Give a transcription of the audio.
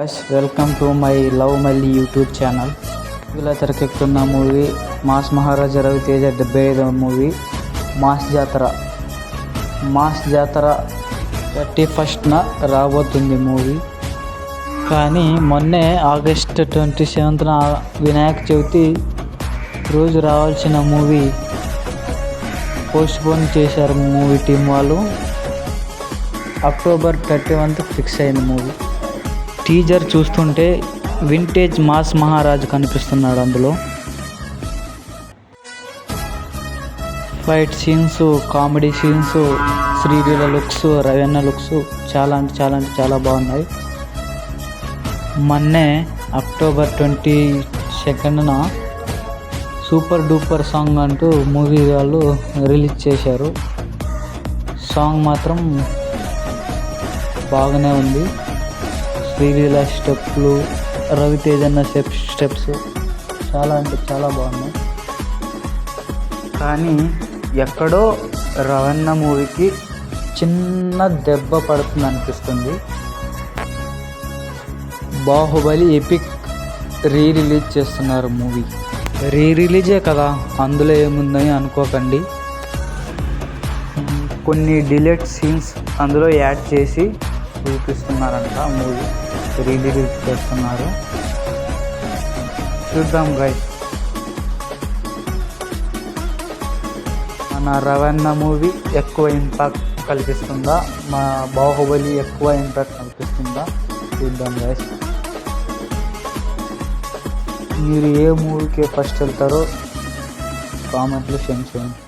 Guys, welcome to my love Malli YouTube channel. ఇలా తెరకెక్కుతున్న movie mass మహారాజా Raviteja 75వ movie mass జాతర 31st రాబోతుంది movie. కానీ మొన్నే August 27th వినాయక చవితి రోజు రావాల్సిన మూవీ పోస్ట్పోన్ చేశారు మూవీ టీం వాళ్ళు. October 31th ఫిక్స్ అయింది మూవీ. టీజర్ చూస్తుంటే వింటేజ్ మాస్ మహారాజ్ కనిపిస్తున్నాడు. అందులో fight scenes, comedy scenes, Sreeleela looks, Raveena looks చాలా బాగున్నాయి. మొన్నే October 22nd super duper song అంటూ మూవీ వాళ్ళు రిలీజ్ చేశారు. సాంగ్ మాత్రం బాగానే ఉంది. శ్రీలీల స్టెప్లు, రవితేజ అన్న స్టెప్స్ చాలా బాగున్నాయి. కానీ ఎక్కడో రవణ మూవీకి చిన్న దెబ్బ పడుతుంది అనిపిస్తుంది. బాహుబలి ఎపిక్ రిలీజ్ చేస్తున్నారు మూవీ. రిలీజే కదా, అందులో ఏముందని అనుకోకండి. కొన్ని డిలీట్ సీన్స్ అందులో యాడ్ చేసి చూపిస్తున్నారంట. మూవీ రిలీజ్ చేస్తున్నారు, చూద్దాం గైస్. మన రవణ మూవీ ఎక్కువ ఇంపాక్ట్ కల్పిస్తుందా, మా బాహుబలి ఎక్కువ ఇంపాక్ట్ కల్పిస్తుందా చూద్దాం గైస్. మీరు ఏ మూవీకి ఫస్ట్ వెళ్తారో కామెంట్లో సెండ్ చేయండి.